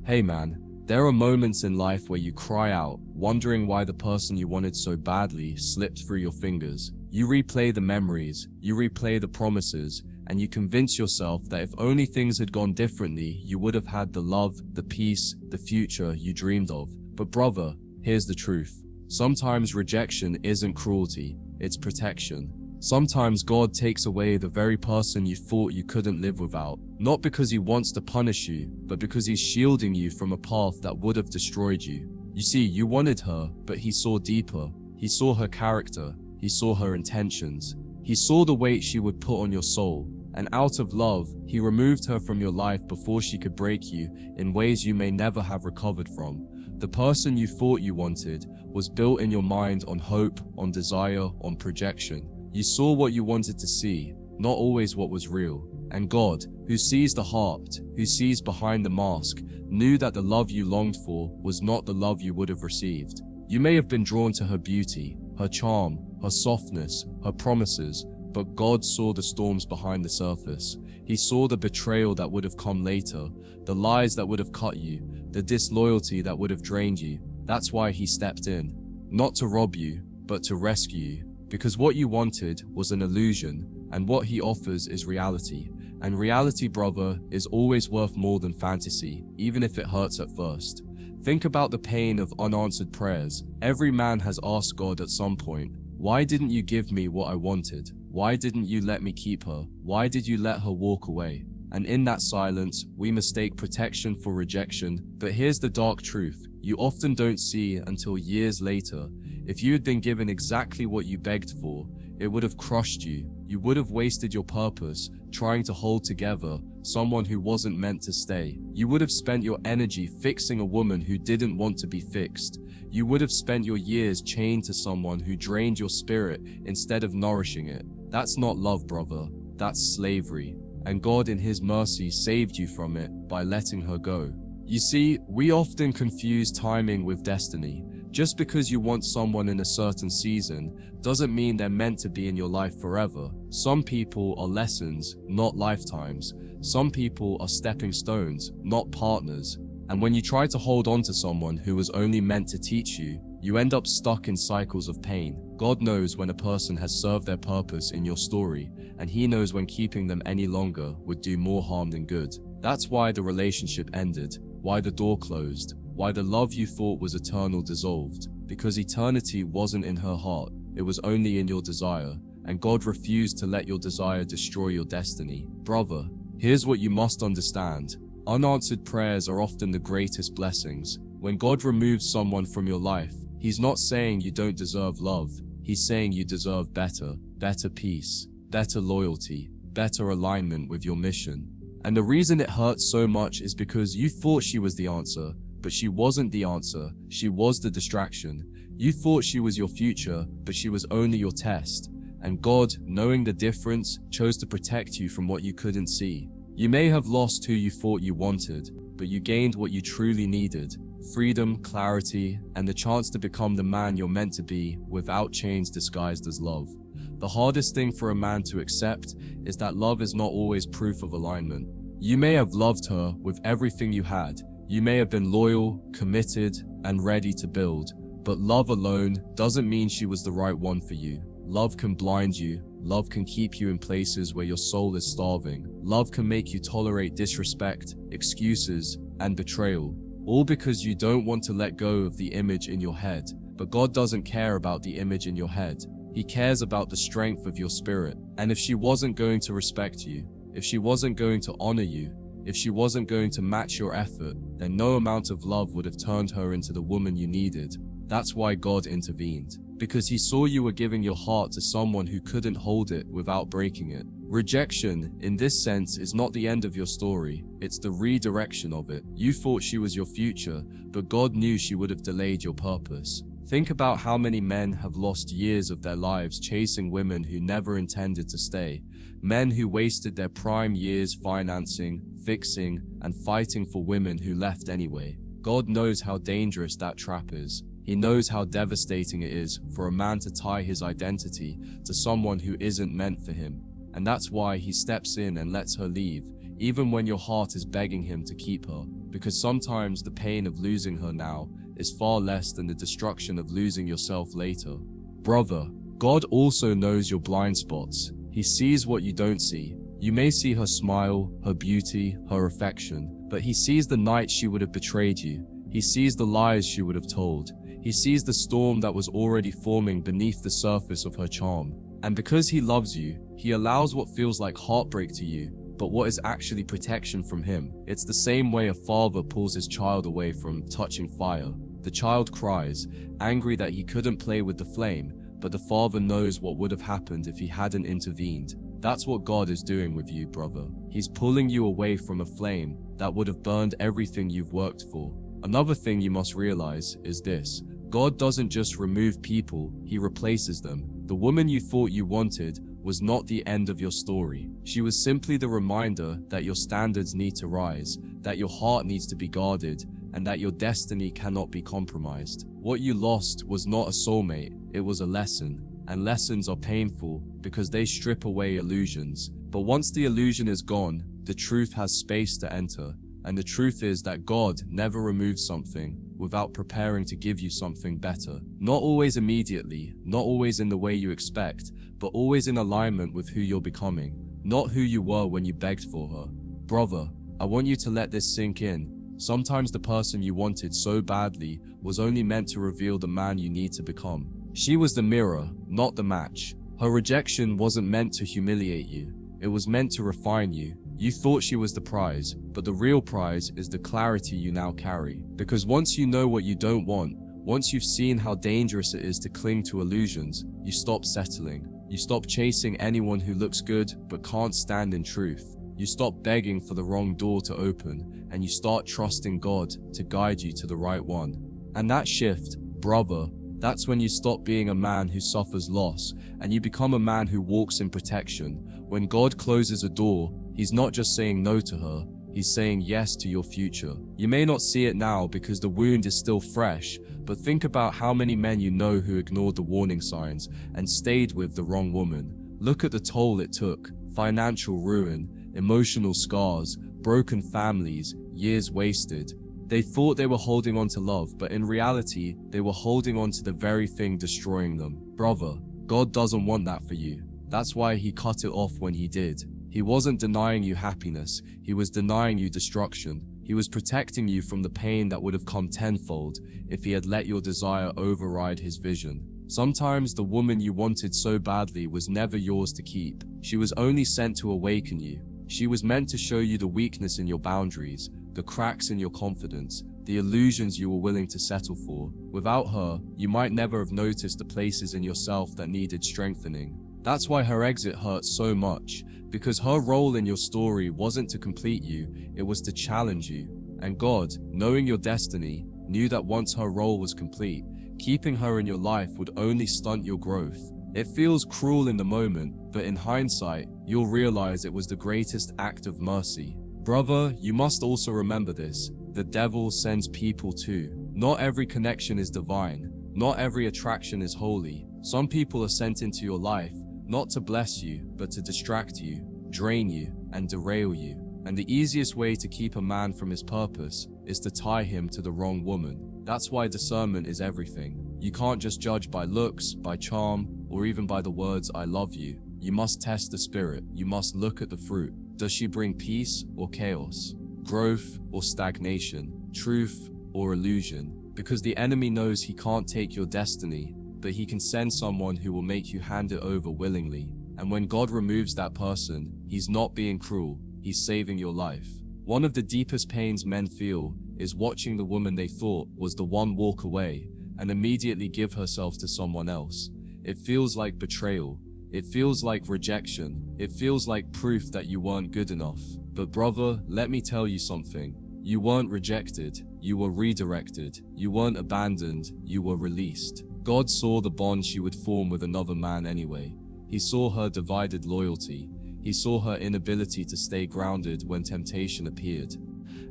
Hey man, there are moments in life where you cry out, wondering why the person you wanted so badly slipped through your fingers. You replay the memories, you replay the promises, and you convince yourself that if only things had gone differently, you would have had the love, the peace, the future you dreamed of. But brother, here's the truth. Sometimes rejection isn't cruelty, it's protection. Sometimes God takes away the very person you thought you couldn't live without, not because he wants to punish you, but because he's shielding you from a path that would have destroyed you. You see, you wanted her, but he saw deeper. He saw her character. He saw her intentions. He saw the weight she would put on your soul. And out of love, he removed her from your life before she could break you in ways you may never have recovered from. The person you thought you wanted was built in your mind on hope, on desire, on projection. You saw what you wanted to see, not always what was real. And God, who sees the heart, who sees behind the mask, knew that the love you longed for was not the love you would have received. You may have been drawn to her beauty, her charm, her softness, her promises, but God saw the storms behind the surface. He saw the betrayal that would have come later, the lies that would have cut you, the disloyalty that would have drained you. That's why he stepped in, not to rob you, but to rescue you. Because what you wanted was an illusion, and what he offers is reality. And reality, brother, is always worth more than fantasy, even if it hurts at first. Think about the pain of unanswered prayers. Every man has asked God at some point, why didn't you give me what I wanted? Why didn't you let me keep her? Why did you let her walk away? And in that silence, we mistake protection for rejection. But here's the dark truth. You often don't see until years later. If you had been given exactly what you begged for, it would have crushed you. You would have wasted your purpose trying to hold together someone who wasn't meant to stay. You would have spent your energy fixing a woman who didn't want to be fixed. You would have spent your years chained to someone who drained your spirit instead of nourishing it. That's not love, brother. That's slavery. And God in his mercy saved you from it by letting her go. You see, we often confuse timing with destiny. Just because you want someone in a certain season doesn't mean they're meant to be in your life forever. Some people are lessons, not lifetimes. Some people are stepping stones, not partners. And when you try to hold on to someone who was only meant to teach you, you end up stuck in cycles of pain. God knows when a person has served their purpose in your story, and he knows when keeping them any longer would do more harm than good. That's why the relationship ended, why the door closed, why the love you thought was eternal dissolved. Because eternity wasn't in her heart, it was only in your desire, and God refused to let your desire destroy your destiny. Brother, here's what you must understand. Unanswered prayers are often the greatest blessings. When God removes someone from your life, he's not saying you don't deserve love. He's saying you deserve better peace, better loyalty, better alignment with your mission. And the reason it hurts so much is because you thought she was the answer, but she wasn't the answer. She was the distraction. You thought she was your future, but she was only your test. And God, knowing the difference, chose to protect you from what you couldn't see. You may have lost who you thought you wanted, but you gained what you truly needed: freedom, clarity, and the chance to become the man you're meant to be without chains disguised as love. The hardest thing for a man to accept is that love is not always proof of alignment. You may have loved her with everything you had. You may have been loyal, committed, and ready to build. But love alone doesn't mean she was the right one for you. Love can blind you. Love can keep you in places where your soul is starving. Love can make you tolerate disrespect, excuses, and betrayal. All because you don't want to let go of the image in your head. But God doesn't care about the image in your head. He cares about the strength of your spirit. And if she wasn't going to respect you, if she wasn't going to honor you, if she wasn't going to match your effort, then no amount of love would have turned her into the woman you needed. That's why God intervened. Because he saw you were giving your heart to someone who couldn't hold it without breaking it. Rejection, in this sense, is not the end of your story. It's the redirection of it. You thought she was your future, but God knew she would have delayed your purpose. Think about how many men have lost years of their lives chasing women who never intended to stay. Men who wasted their prime years financing, fixing, and fighting for women who left anyway. God knows how dangerous that trap is. He knows how devastating it is for a man to tie his identity to someone who isn't meant for him. And that's why he steps in and lets her leave, even when your heart is begging him to keep her, because sometimes the pain of losing her now is far less than the destruction of losing yourself later. Brother, God also knows your blind spots. He sees what you don't see. You may see her smile, her beauty, her affection, but he sees the night she would have betrayed you. He sees the lies she would have told. He sees the storm that was already forming beneath the surface of her charm. And because he loves you, he allows what feels like heartbreak to you, but what is actually protection from him. It's the same way a father pulls his child away from touching fire. The child cries, angry that he couldn't play with the flame, but the father knows what would have happened if he hadn't intervened. That's what God is doing with you, brother. He's pulling you away from a flame that would have burned everything you've worked for. Another thing you must realize is this: God doesn't just remove people, he replaces them. The woman you thought you wanted was not the end of your story. She was simply the reminder that your standards need to rise, that your heart needs to be guarded, and that your destiny cannot be compromised. What you lost was not a soulmate, it was a lesson. And lessons are painful because they strip away illusions. But once the illusion is gone, the truth has space to enter. And the truth is that God never removes something without preparing to give you something better. Not always immediately, not always in the way you expect, but always in alignment with who you're becoming, not who you were when you begged for her. Brother, I want you to let this sink in. Sometimes the person you wanted so badly was only meant to reveal the man you need to become. She was the mirror, not the match. Her rejection wasn't meant to humiliate you. It was meant to refine you. You thought she was the prize, but the real prize is the clarity you now carry. Because once you know what you don't want, once you've seen how dangerous it is to cling to illusions, you stop settling. You stop chasing anyone who looks good but can't stand in truth. You stop begging for the wrong door to open, and you start trusting God to guide you to the right one. And that shift, brother, that's when you stop being a man who suffers loss, and you become a man who walks in protection. When God closes a door, he's not just saying no to her, he's saying yes to your future. You may not see it now because the wound is still fresh, but think about how many men you know who ignored the warning signs and stayed with the wrong woman. Look at the toll it took: financial ruin, emotional scars, broken families, years wasted. They thought they were holding on to love, but in reality, they were holding on to the very thing destroying them. Brother, God doesn't want that for you. That's why he cut it off when he did. He wasn't denying you happiness, he was denying you destruction. He was protecting you from the pain that would have come tenfold if he had let your desire override his vision. Sometimes the woman you wanted so badly was never yours to keep. She was only sent to awaken you. She was meant to show you the weakness in your boundaries, the cracks in your confidence, the illusions you were willing to settle for. Without her, you might never have noticed the places in yourself that needed strengthening. That's why her exit hurt so much, because her role in your story wasn't to complete you, it was to challenge you. And God, knowing your destiny, knew that once her role was complete, keeping her in your life would only stunt your growth. It feels cruel in the moment, but in hindsight, you'll realize it was the greatest act of mercy. Brother, you must also remember this: the devil sends people too. Not every connection is divine. Not every attraction is holy. Some people are sent into your life, not to bless you, but to distract you, drain you, and derail you. And the easiest way to keep a man from his purpose is to tie him to the wrong woman. That's why discernment is everything. You can't just judge by looks, by charm, or even by the words "I love you." You must test the spirit. You must look at the fruit. Does she bring peace or chaos? Growth or stagnation? Truth or illusion? Because the enemy knows he can't take your destiny, but he can send someone who will make you hand it over willingly. And when God removes that person, he's not being cruel, he's saving your life. One of the deepest pains men feel is watching the woman they thought was the one walk away and immediately give herself to someone else. It feels like betrayal. It feels like rejection. It feels like proof that you weren't good enough. But brother, let me tell you something. You weren't rejected, you were redirected. You weren't abandoned, you were released. God saw the bond she would form with another man anyway. He saw her divided loyalty. He saw her inability to stay grounded when temptation appeared.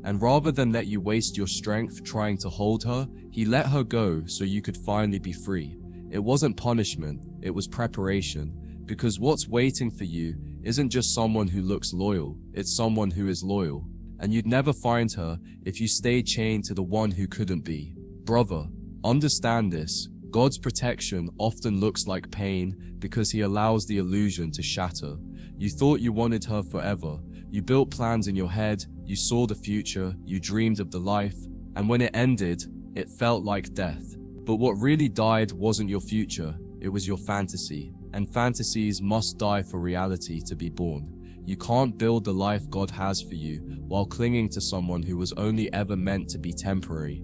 And rather than let you waste your strength trying to hold her, he let her go so you could finally be free. It wasn't punishment, it was preparation. Because what's waiting for you isn't just someone who looks loyal, it's someone who is loyal. And you'd never find her if you stayed chained to the one who couldn't be. Brother, understand this. God's protection often looks like pain because he allows the illusion to shatter. You thought you wanted her forever. You built plans in your head, you saw the future, you dreamed of the life, and when it ended, it felt like death. But what really died wasn't your future, it was your fantasy. And fantasies must die for reality to be born. You can't build the life God has for you while clinging to someone who was only ever meant to be temporary.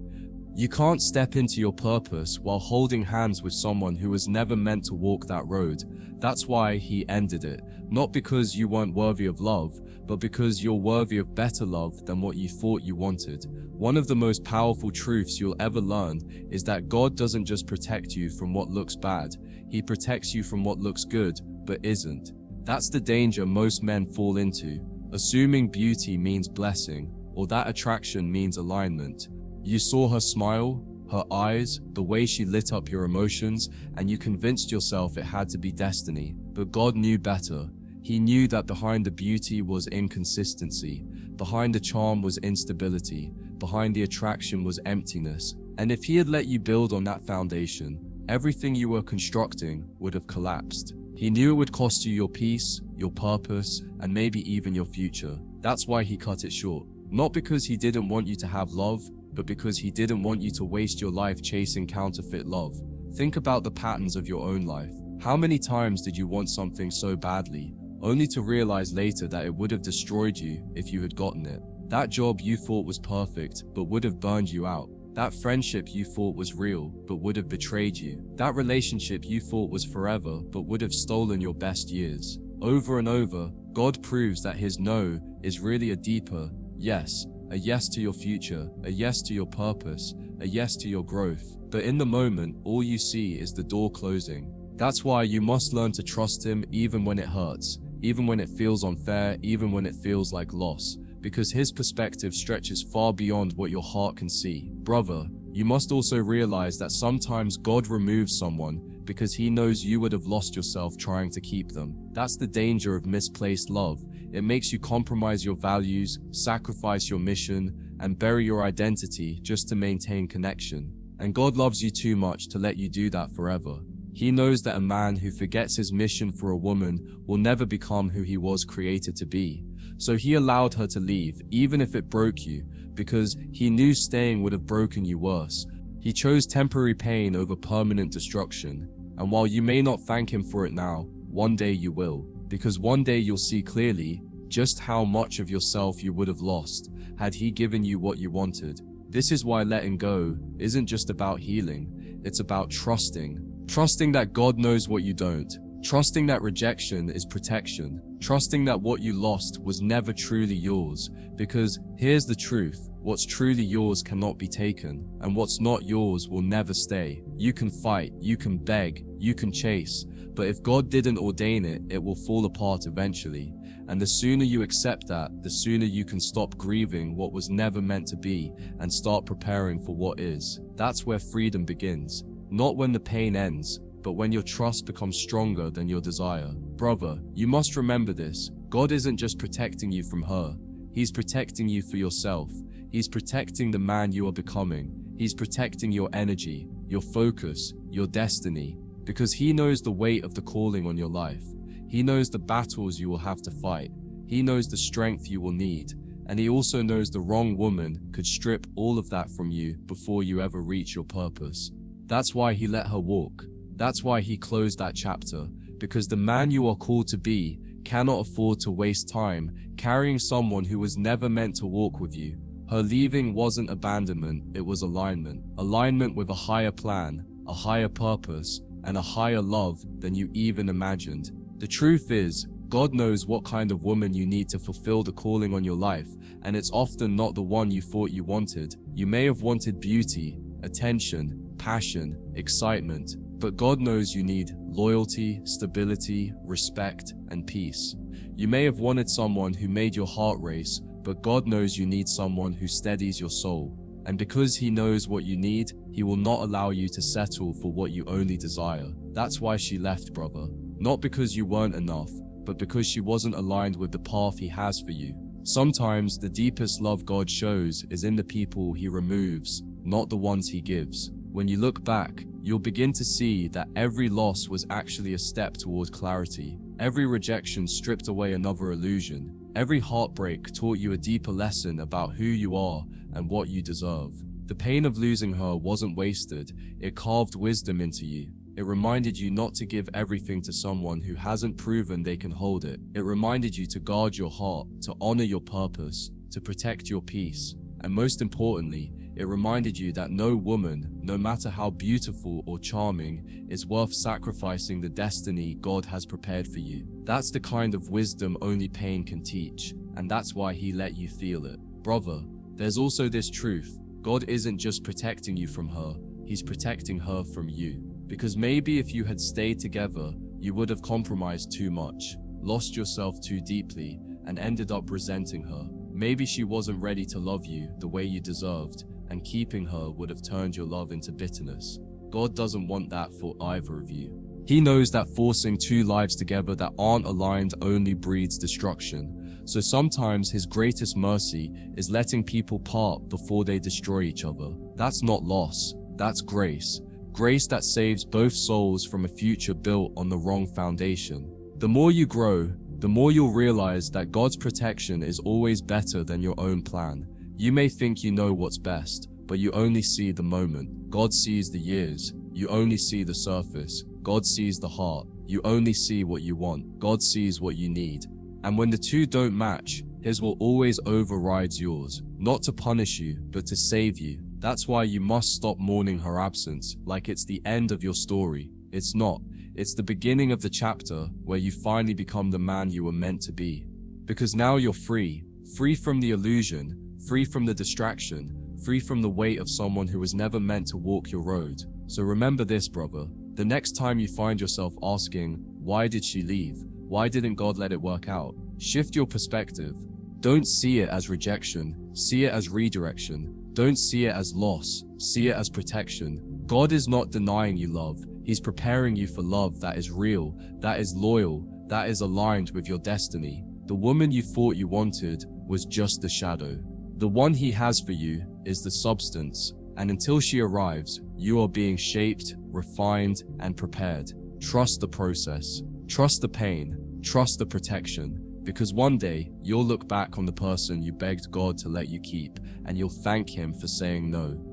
You can't step into your purpose while holding hands with someone who was never meant to walk that road. That's why he ended it. Not because you weren't worthy of love, but because you're worthy of better love than what you thought you wanted. One of the most powerful truths you'll ever learn is that God doesn't just protect you from what looks bad. He protects you from what looks good, but isn't. That's the danger most men fall into, assuming beauty means blessing, or that attraction means alignment. You saw her smile, her eyes, the way she lit up your emotions, and you convinced yourself it had to be destiny. But God knew better. He knew that behind the beauty was inconsistency, behind the charm was instability, behind the attraction was emptiness. And if he had let you build on that foundation, everything you were constructing would have collapsed. He knew it would cost you your peace, your purpose, and maybe even your future. That's why he cut it short. Not because he didn't want you to have love, but because he didn't want you to waste your life chasing counterfeit love. Think about the patterns of your own life. How many times did you want something so badly, only to realize later that it would have destroyed you if you had gotten it? That job you thought was perfect, but would have burned you out. That friendship you thought was real, but would have betrayed you. That relationship you thought was forever, but would have stolen your best years. Over and over, God proves that his no is really a deeper yes. A yes to your future, a yes to your purpose, a yes to your growth. But in the moment, all you see is the door closing. That's why you must learn to trust him even when it hurts, even when it feels unfair, even when it feels like loss. Because his perspective stretches far beyond what your heart can see. Brother, you must also realize that sometimes God removes someone because he knows you would have lost yourself trying to keep them. That's the danger of misplaced love. It makes you compromise your values, sacrifice your mission, and bury your identity just to maintain connection. And God loves you too much to let you do that forever. He knows that a man who forgets his mission for a woman will never become who he was created to be. So he allowed her to leave, even if it broke you, because he knew staying would have broken you worse. He chose temporary pain over permanent destruction. And while you may not thank him for it now, one day you will. Because one day you'll see clearly just how much of yourself you would have lost had he given you what you wanted. This is why letting go isn't just about healing, it's about trusting. Trusting that God knows what you don't. Trusting that rejection is protection. Trusting that what you lost was never truly yours. Because here's the truth, what's truly yours cannot be taken, and what's not yours will never stay. You can fight, you can beg, you can chase, but if God didn't ordain it, it will fall apart eventually. And the sooner you accept that, the sooner you can stop grieving what was never meant to be and start preparing for what is. That's where freedom begins. Not when the pain ends, but when your trust becomes stronger than your desire. Brother, you must remember this. God isn't just protecting you from her. He's protecting you for yourself. He's protecting the man you are becoming. He's protecting your energy, your focus, your destiny. Because he knows the weight of the calling on your life. He knows the battles you will have to fight. He knows the strength you will need. And he also knows the wrong woman could strip all of that from you before you ever reach your purpose. That's why he let her walk. That's why he closed that chapter. Because the man you are called to be cannot afford to waste time carrying someone who was never meant to walk with you. Her leaving wasn't abandonment, it was alignment. Alignment with a higher plan, a higher purpose, and a higher love than you even imagined. The truth is, God knows what kind of woman you need to fulfill the calling on your life, and it's often not the one you thought you wanted. You may have wanted beauty, attention, passion, excitement, but God knows you need loyalty, stability, respect, and peace. You may have wanted someone who made your heart race, but God knows you need someone who steadies your soul. And because he knows what you need, he will not allow you to settle for what you only desire. That's why she left, brother. Not because you weren't enough, but because she wasn't aligned with the path he has for you. Sometimes the deepest love God shows is in the people he removes, not the ones he gives. When you look back, you'll begin to see that every loss was actually a step toward clarity. Every rejection stripped away another illusion. Every heartbreak taught you a deeper lesson about who you are and what you deserve. The pain of losing her wasn't wasted, it carved wisdom into you. It reminded you not to give everything to someone who hasn't proven they can hold it. It reminded you to guard your heart, to honor your purpose, to protect your peace. And most importantly, it reminded you that no woman, no matter how beautiful or charming, is worth sacrificing the destiny God has prepared for you. That's the kind of wisdom only pain can teach, and that's why he let you feel it. Brother, there's also this truth. God isn't just protecting you from her, he's protecting her from you. Because maybe if you had stayed together, you would have compromised too much, lost yourself too deeply, and ended up resenting her. Maybe she wasn't ready to love you the way you deserved, and keeping her would have turned your love into bitterness. God doesn't want that for either of you. He knows that forcing two lives together that aren't aligned only breeds destruction. So sometimes his greatest mercy is letting people part before they destroy each other. That's not loss, that's grace. Grace that saves both souls from a future built on the wrong foundation. The more you grow, the more you'll realize that God's protection is always better than your own plan. You may think you know what's best, but you only see the moment. God sees the years. You only see the surface. God sees the heart. You only see what you want. God sees what you need. And when the two don't match, his will always override yours. Not to punish you, but to save you. That's why you must stop mourning her absence, like it's the end of your story. It's not. It's the beginning of the chapter where you finally become the man you were meant to be. Because now you're free. Free from the illusion, free from the distraction, free from the weight of someone who was never meant to walk your road. So remember this, brother. The next time you find yourself asking, why did she leave? Why didn't God let it work out? Shift your perspective. Don't see it as rejection. See it as redirection. Don't see it as loss. See it as protection. God is not denying you love. He's preparing you for love that is real, that is loyal, that is aligned with your destiny. The woman you thought you wanted was just the shadow. The one he has for you is the substance, and until she arrives, you are being shaped, refined, and prepared. Trust the process. Trust the pain. Trust the protection. Because one day, you'll look back on the person you begged God to let you keep, and you'll thank him for saying no.